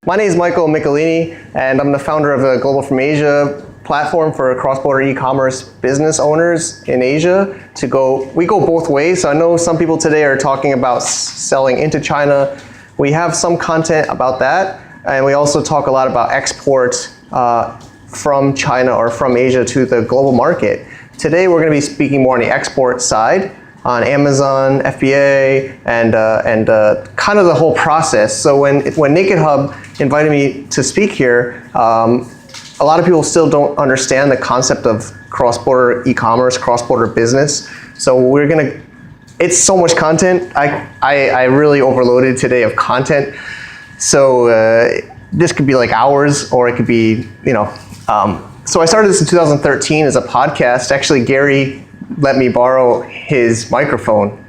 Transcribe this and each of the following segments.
My name is Michelini, and I'm the founder of the Global from Asia platform for cross-border e-commerce business owners in Asia. We go both ways. So I know some people today are talking about selling into China. We have some content about that, and we also talk a lot about export from China or from Asia to the global market. Today we're going to be speaking more on the export side, on Amazon, FBA, and kind of the whole process. So when Naked Hub invited me to speak here, a lot of people still don't understand the concept of cross-border e-commerce, cross-border business. So it's so much content. I really overloaded today of content. So this could be like hours, or it could be, so I started this in 2013 as a podcast. Actually, Gary let me borrow his microphone,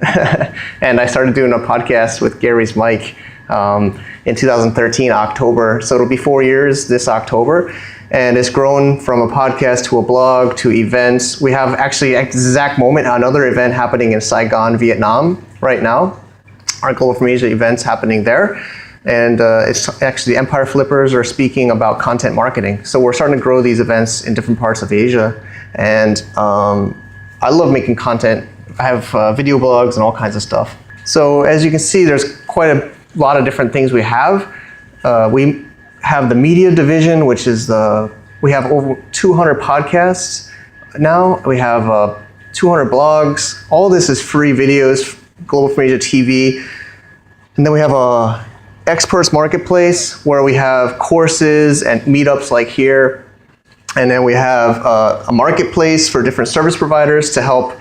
and I started doing a podcast with Gary's mic in 2013, October. So it'll be 4 years this October. And it's grown from a podcast to a blog to events. We have actually at this exact moment another event happening in Saigon, Vietnam right now. Our Global from Asia event's happening there. And it's actually Empire Flippers are speaking about content marketing. So we're starting to grow these events in different parts of Asia. And I love making content. I have video blogs and all kinds of stuff. So as you can see, there's quite a lot of different things we have. We have the media division, which is we have over 200 podcasts now. We have 200 blogs. All this is free videos, Global from Asia TV. And then we have a experts marketplace where we have courses and meetups like here. And then we have a marketplace for different service providers to help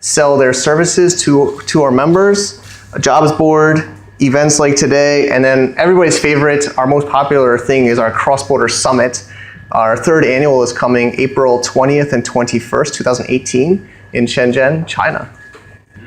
sell their services to our members, a jobs board, events like today, and then everybody's favorite, our most popular thing is our CrossBorder Summit. Our third annual is coming April 20th and 21st, 2018 in Shenzhen, China.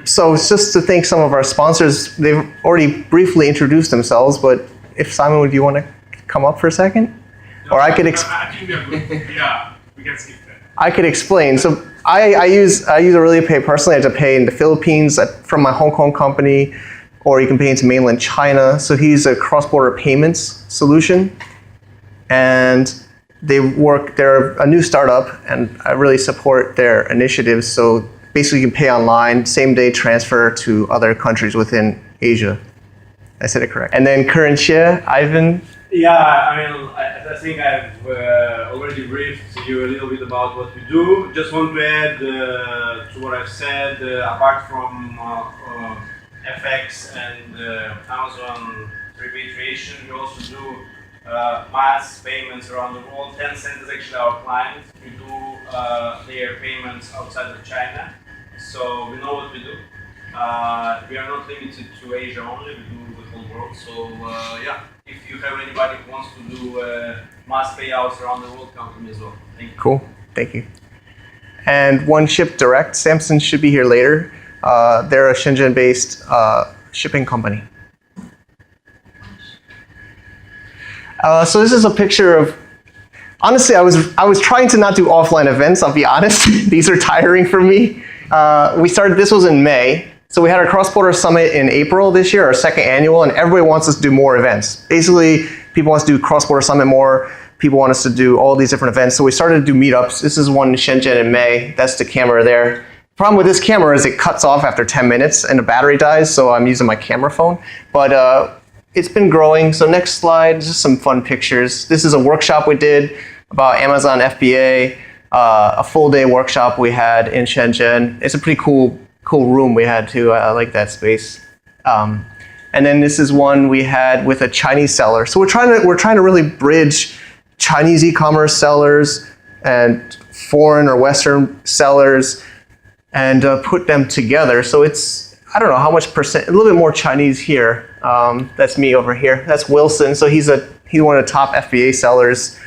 So it's just to thank some of our sponsors. They've already briefly introduced themselves, but if Simon, would you want to come up for a second? No, or I could I think we are good. Yeah, we can skip that. I could explain. So I use Aurelia Pay personally. I have to pay in the Philippines from my Hong Kong company, or you can pay into mainland China. So he's a cross-border payments solution. And they're a new startup, and I really support their initiatives. So basically you can pay online, same day transfer to other countries within Asia. I said it correct. And then Current Share, Ivan. Yeah, I think I've already briefed you a little bit about what we do. Just want to add to what I've said, apart from FX and Amazon repatriation, we also do mass payments around the world. Tencent is actually our client. We do their payments outside of China, so we know what we do. We are not limited to Asia only, we do the whole world. So yeah, if you have anybody who wants to do mass payouts around the world, come to me as well. Thank you. Cool, thank you. And One Ship Direct, Samson should be here later. They're a Shenzhen-based shipping company. So this is a picture of, honestly, I was trying to not do offline events, I'll be honest. These are tiring for me. This was in May. So we had our cross-border summit in April this year, our second annual, and everybody wants us to do more events. Basically, people want us to do cross-border summit more. People want us to do all these different events. So we started to do meetups. This is one in Shenzhen in May. That's the camera there. Problem with this camera is it cuts off after 10 minutes and the battery dies, so I'm using my camera phone. But it's been growing. So next slide, just some fun pictures. This is a workshop we did about Amazon FBA, a full day workshop we had in Shenzhen. It's a pretty cool room we had too. I like that space. And then this is one we had with a Chinese seller. So we're trying to really bridge Chinese e-commerce sellers and foreign or Western sellers and put them together. So it's, I don't know how much percent, a little bit more Chinese here. That's me over here. That's Wilson. So he's one of the top FBA sellers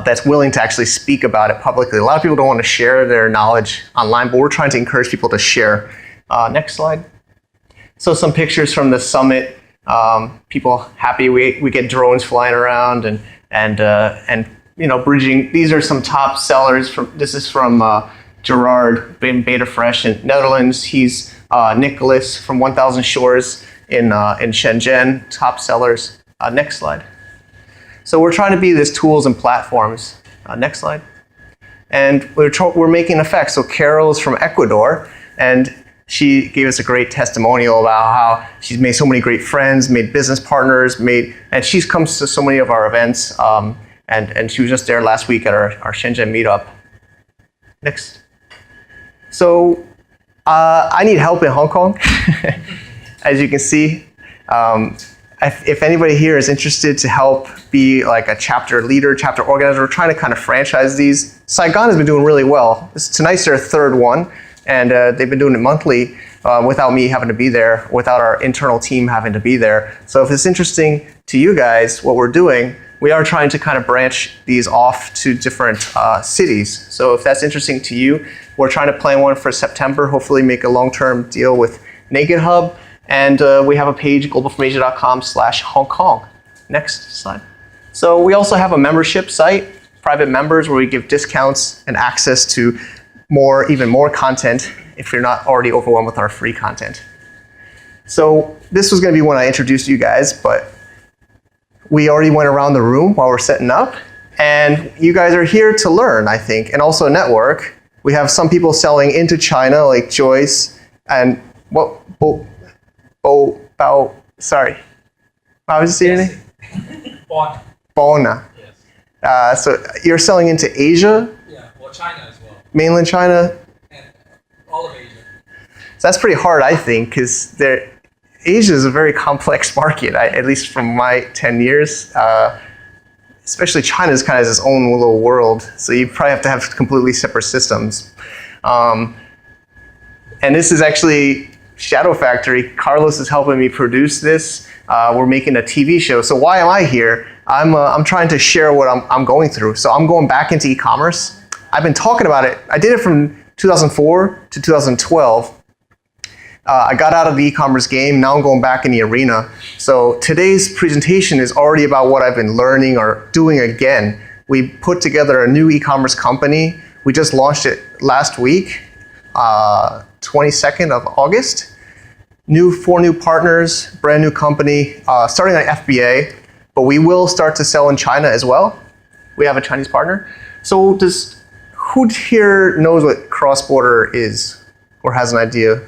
that's willing to actually speak about it publicly. A lot of people don't want to share their knowledge online, but we're trying to encourage people to share. Next slide. So some pictures from the summit. People happy. We get drones flying around and bridging. These are some top sellers. This is from Gerard Beta Fresh in Netherlands. He's Nicholas from 1000 Shores in Shenzhen, top sellers. Next slide. So we're trying to be these tools and platforms. Next slide. And we're making effects. So Carol is from Ecuador, and she gave us a great testimonial about how she's made so many great friends, made business partners, and she's comes to so many of our events. And she was just there last week at our Shenzhen meetup. Next. So I need help in Hong Kong, as you can see. If anybody here is interested to help be like a chapter leader, chapter organizer, we're trying to kind of franchise these. Saigon has been doing really well. Tonight's their third one, and they've been doing it monthly without me having to be there, without our internal team having to be there. So if it's interesting to you guys, what we're doing, we are trying to kind of branch these off to different cities. So if that's interesting to you, we're trying to plan one for September, hopefully make a long-term deal with Naked Hub. And we have a page, globalfromasia.com/Hong Kong. Next slide. So we also have a membership site, private members, where we give discounts and access to even more content if you're not already overwhelmed with our free content. So this was going to be when I introduced you guys, but we already went around the room while we're setting up. And you guys are here to learn, I think, and also network. We have some people selling into China, like Joyce, and sorry. How was your name? Bona. Yes. So you're selling into Asia? Yeah, or China as well. Mainland China? And all of Asia. So that's pretty hard, I think, because Asia is a very complex market, at least from my 10 years. Especially China's kind of its own little world, so you probably have to have completely separate systems. And this is actually Shadow Factory. Carlos is helping me produce this. We're making a TV show. So why am I here? I'm trying to share what I'm going through. So I'm going back into e-commerce. I've been talking about it. I did it from 2004 to 2012. I got out of the e-commerce game. Now I'm going back in the arena. So today's presentation is already about what I've been learning or doing again. We put together a new e-commerce company. We just launched it last week, 22nd of August. 4 new partners, brand new company, starting on FBA, but we will start to sell in China as well. We have a Chinese partner. So who here knows what CrossBorder is or has an idea?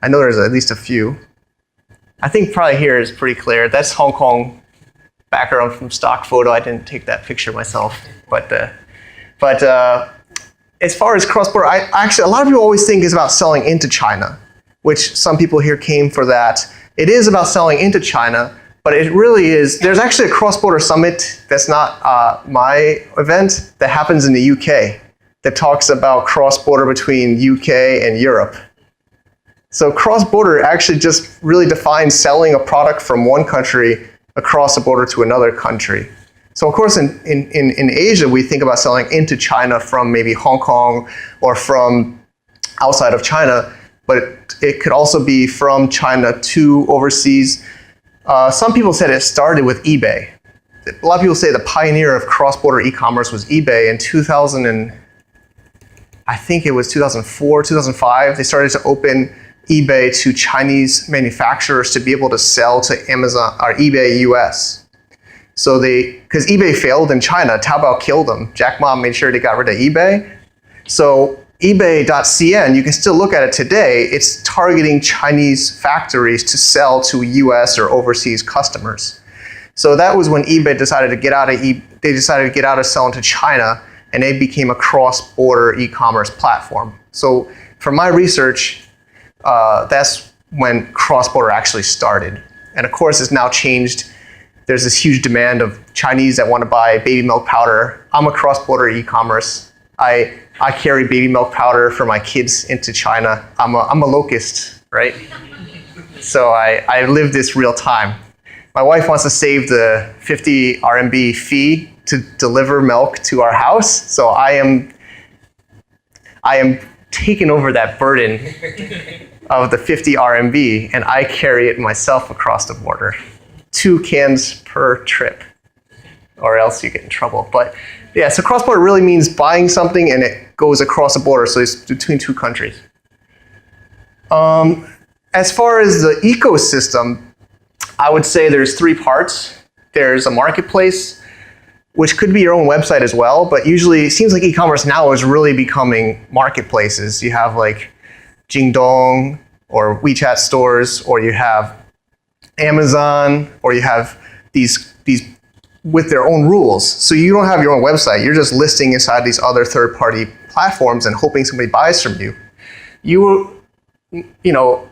I know there's at least a few. I think probably here is pretty clear. That's Hong Kong background from stock photo. I didn't take that picture myself, but as far as CrossBorder, actually a lot of people always think it's about selling into China, which some people here came for that. It is about selling into China, but it really is. There's actually a CrossBorder summit that's not my event that happens in the UK that talks about cross-border between UK and Europe. So cross-border actually just really defines selling a product from one country across the border to another country. So of course in Asia, we think about selling into China from maybe Hong Kong or from outside of China, but it could also be from China to overseas. Some people said it started with eBay. A lot of people say the pioneer of cross-border e-commerce was eBay in 2004, 2005. They started to open eBay to Chinese manufacturers to be able to sell to Amazon or eBay US. So because eBay failed in China, Taobao killed them. Jack Ma made sure they got rid of eBay. So eBay.cn, you can still look at it today. It's targeting Chinese factories to sell to US or overseas customers. So that was when eBay decided to get out of selling to China, and they became a cross-border e-commerce platform. So from my research, that's when cross-border actually started. And of course, it's now changed. There's this huge demand of Chinese that want to buy baby milk powder. I'm a cross-border e-commerce. I carry baby milk powder for my kids into China. I'm a locust, right? So I live this real time. My wife wants to save the 50 RMB fee to deliver milk to our house. So I am taking over that burden of the 50 RMB, and I carry it myself across the border. 2 cans per trip, or else you get in trouble. But yeah, so cross-border really means buying something and it goes across the border, so it's between 2 countries. As far as the ecosystem, I would say there's three parts. There's a marketplace, which could be your own website as well, but usually it seems like e-commerce now is really becoming marketplaces. You have like Jingdong or WeChat stores, or you have Amazon, or you have these with their own rules. So you don't have your own website. You're just listing inside these other third-party platforms and hoping somebody buys from you. You know,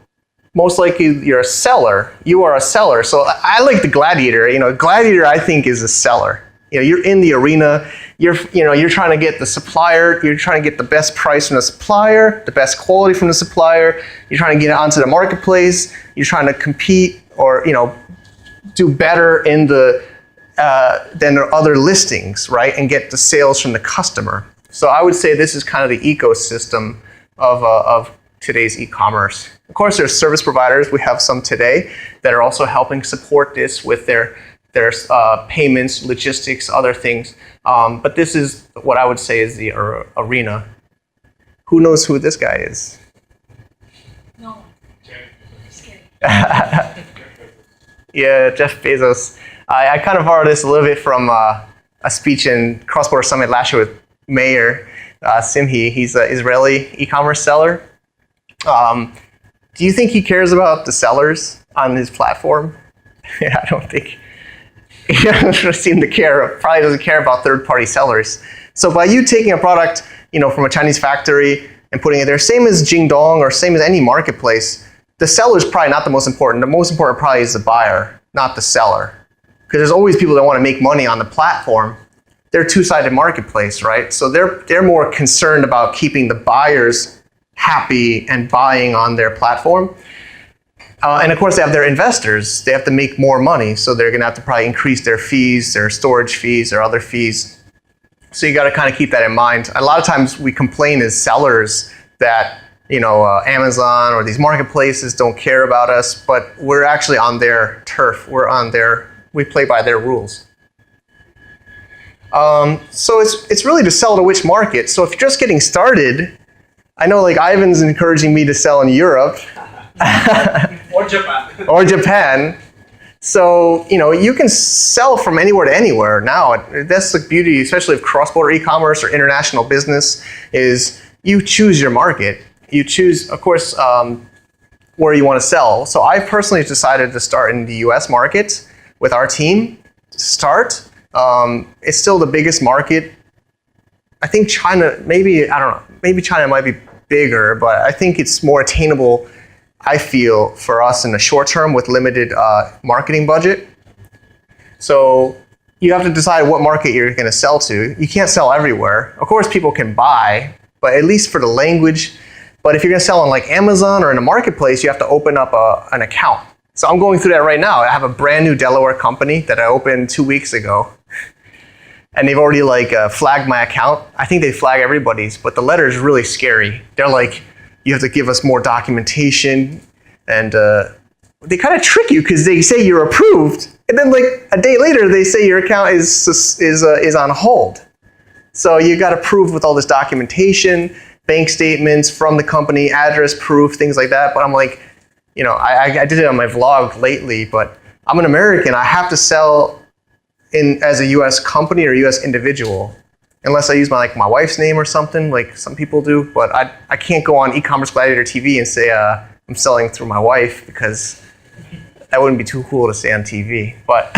most likely you're a seller. You are a seller. So I like the gladiator. You know, gladiator I think is a seller. You know, you're in the arena. You're trying to get the supplier. You're trying to get the best price from the supplier, the best quality from the supplier. You're trying to get it onto the marketplace. You're trying to compete or do better in the than other listings, right? And get the sales from the customer. So I would say this is kind of the ecosystem of today's e-commerce. Of course, there's service providers. We have some today that are also helping support this with their payments, logistics, other things. But this is what I would say is the arena. Who knows who this guy is? No. Just kidding. Yeah, Jeff Bezos. I kind of borrowed this a little bit from a speech in CrossBorder Summit last year with Mayor Simhi. He's an Israeli e-commerce seller. Do you think he cares about the sellers on his platform? Yeah, I don't think. He doesn't seem to care. Probably doesn't care about third-party sellers. So by you taking a product, from a Chinese factory and putting it there, same as Jingdong or same as any marketplace, the seller is probably not the most important. The most important probably is the buyer, not the seller. Because there's always people that want to make money on the platform. They're a two-sided marketplace, right? So they're more concerned about keeping the buyers happy and buying on their platform. And of course, they have their investors. They have to make more money, so they're going to have to probably increase their fees, their storage fees, or other fees. So you got to kind of keep that in mind. A lot of times we complain as sellers that Amazon or these marketplaces don't care about us, but we're actually on their turf. We play by their rules. So it's really to sell to which market. So if you're just getting started, I know like Ivan's encouraging me to sell in Europe. Or Japan. Or Japan. So, you can sell from anywhere to anywhere now. That's the beauty, especially of cross-border e-commerce or international business, is you choose your market. You choose, of course, where you want to sell. So I personally decided to start in the US market with our team to start. It's still the biggest market. I think China, maybe China might be bigger, but I think it's more attainable, I feel, for us in the short term with limited marketing budget. So you have to decide what market you're going to sell to. You can't sell everywhere. Of course, people can buy, but at least for the language. But if you're going to sell on like Amazon or in a marketplace, you have to open up an account. So I'm going through that right now. I have a brand new Delaware company that I opened 2 weeks ago. And they've already flagged my account. I think they flag everybody's, but the letter is really scary. They're like, you have to give us more documentation, and they kind of trick you because they say you're approved, and then like a day later they say your account is on hold. So you got to prove with all this documentation, bank statements from the company, address proof, things like that. But I'm like, I did it on my vlog lately, but I'm an American. I have to sell as a U.S. company or U.S. individual. Unless I use my wife's name or something, like some people do, but I can't go on e-commerce Gladiator TV and say I'm selling through my wife, because that wouldn't be too cool to say on TV. But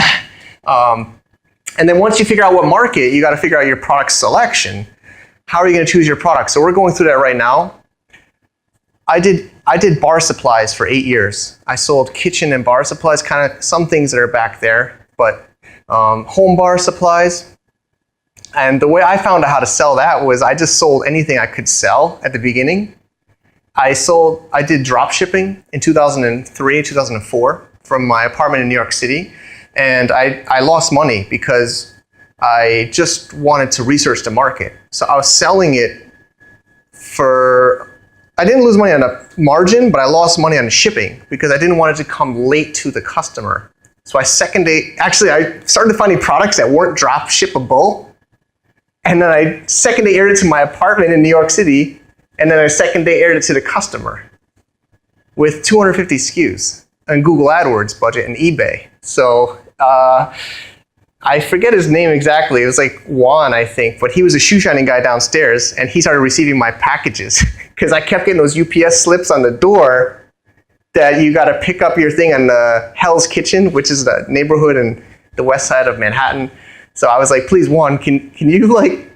and then once you figure out what market, you got to figure out your product selection. How are you going to choose your product? So we're going through that right now. I did bar supplies for 8 years. I sold kitchen and bar supplies, kind of some things that are back there, but home bar supplies. And the way I found out how to sell that was I just sold anything I could sell at the beginning. I did drop shipping in 2003, 2004 from my apartment in New York City. And I lost money because I just wanted to research the market. So I was selling it I didn't lose money on the margin, but I lost money on the shipping because I didn't want it to come late to the customer. So I started finding products that weren't drop shippable. And then I second day aired it to my apartment in New York City, and then I second day aired it to the customer with 250 SKUs. and Google AdWords budget and eBay. So I forget his name exactly. It was like Juan, I think, but he was a shoe shining guy downstairs, and he started receiving my packages because I kept getting those UPS slips on the door that you got to pick up your thing on Hell's Kitchen, which is the neighborhood in the west side of Manhattan. So I was like, please, Juan, can you like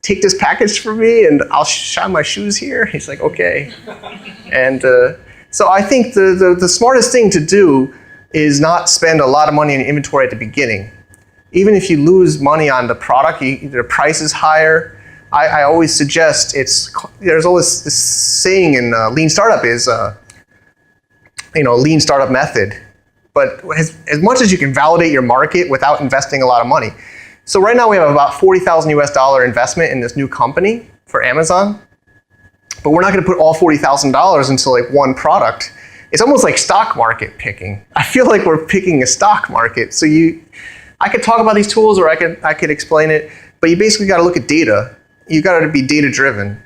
take this package for me and I'll shine my shoes here? He's like, okay. And so I think the smartest thing to do is not spend a lot of money in inventory at the beginning. Even if you lose money on the product, the price is higher. I always suggest there's always this saying in Lean Startup is, Lean Startup method. But as much as you can validate your market without investing a lot of money. So right now we have about $40,000 US investment in this new company for Amazon. But we're not going to put all $40,000 into like one product. It's almost like stock market picking. I feel like we're picking a stock market. So I could talk about these tools or I could explain it, but you basically got to look at data. You got to be data driven.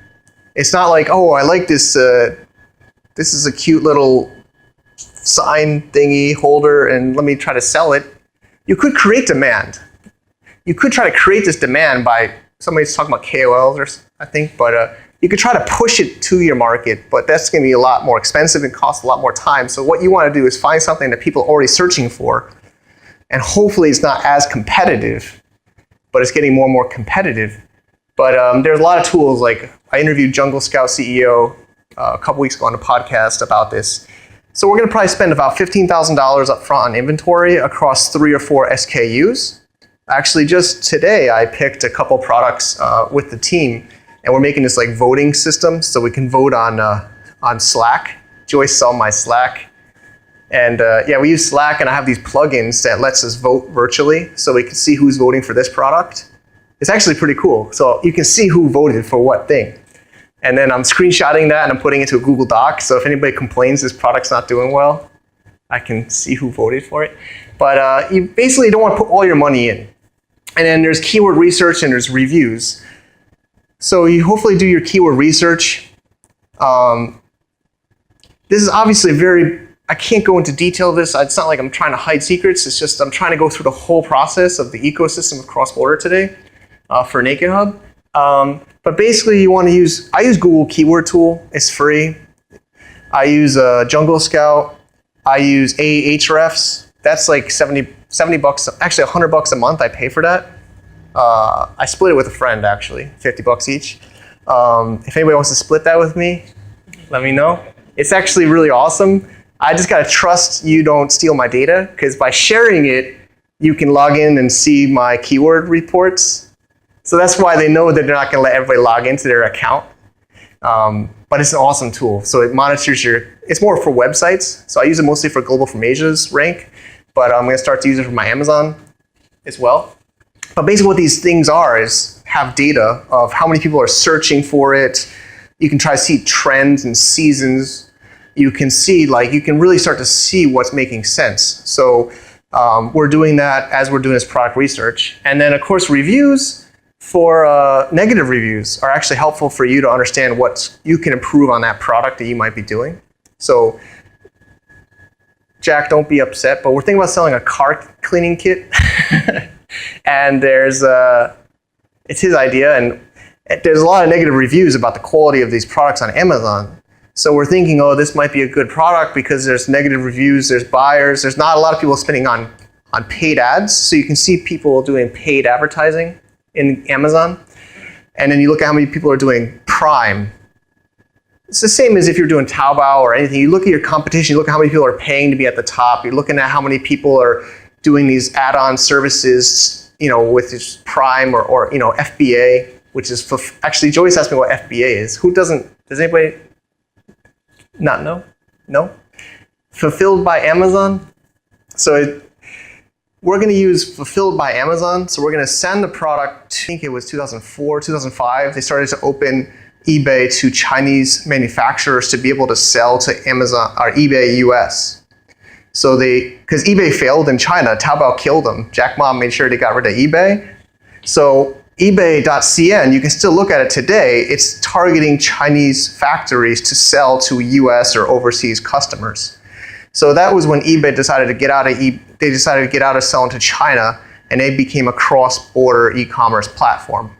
It's not like, oh, I like this. This is a cute little sign thingy holder, and let me try to sell it. You could create demand. You could try to create this demand by somebody's talking about KOLs, I think, but you could try to push it to your market, but that's going to be a lot more expensive and cost a lot more time. So what you want to do is find something that people are already searching for, and hopefully it's not as competitive, but it's getting more and more competitive. But there's a lot of tools. Like I interviewed Jungle Scout CEO a couple weeks ago on a podcast about this. So we're going to probably spend about $15,000 up front on inventory across 3 or 4 SKUs. Actually, just today I picked a couple products with the team, and we're making this like voting system so we can vote on Slack. Joyce saw my Slack. And we use Slack, and I have these plugins that lets us vote virtually so we can see who's voting for this product. It's actually pretty cool. So you can see who voted for what thing. And then I'm screenshotting that and I'm putting it into a Google Doc. So if anybody complains this product's not doing well, I can see who voted for it. But you basically don't want to put all your money in. And then there's keyword research and there's reviews. So you hopefully do your keyword research. This is obviously I can't go into detail of this. It's not like I'm trying to hide secrets. It's just I'm trying to go through the whole process of the ecosystem of CrossBorder today for Naked Hub. But basically I use Google Keyword Tool. It's free. I use Jungle Scout. I use Ahrefs. That's like 70 bucks, actually $100 a month I pay for that. I split it with a friend actually, $50 each. If anybody wants to split that with me, let me know. It's actually really awesome. I just gotta trust you don't steal my data, because by sharing it, you can log in and see my keyword reports. So that's why they know that they're not gonna let everybody log into their account. But it's an awesome tool. So it monitors it's more for websites. So I use it mostly for Global from Asia's rank, but I'm gonna start to use it for my Amazon as well. But basically what these things are is have data of how many people are searching for it. You can try to see trends and seasons. You can see, you can really start to see what's making sense. So we're doing that as we're doing this product research. And then of course reviews for negative reviews are actually helpful for you to understand what you can improve on that product that you might be doing. So Jack, don't be upset, but we're thinking about selling a car cleaning kit. And it's his idea, and there's a lot of negative reviews about the quality of these products on Amazon. So we're thinking, oh, this might be a good product because there's negative reviews, there's buyers, there's not a lot of people spending on paid ads. So you can see people doing paid advertising in Amazon. And then you look at how many people are doing Prime. It's the same as if you're doing Taobao or anything. You look at your competition, you look at how many people are paying to be at the top. You're looking at how many people are doing these add-on services, with this Prime or FBA, which is, actually Joyce asked me what FBA is. Does anybody not know? No? Fulfilled by Amazon. So we're going to use Fulfilled by Amazon. So we're going to send the product, I think it was 2004, 2005. They started to open eBay to Chinese manufacturers to be able to sell to Amazon or eBay US. So because eBay failed in China, Taobao killed them. Jack Ma made sure they got rid of eBay. So eBay.cn, you can still look at it today. It's targeting Chinese factories to sell to US or overseas customers. So that was when eBay decided to get out of they decided to get out of selling to China, and they became a cross-border e-commerce platform.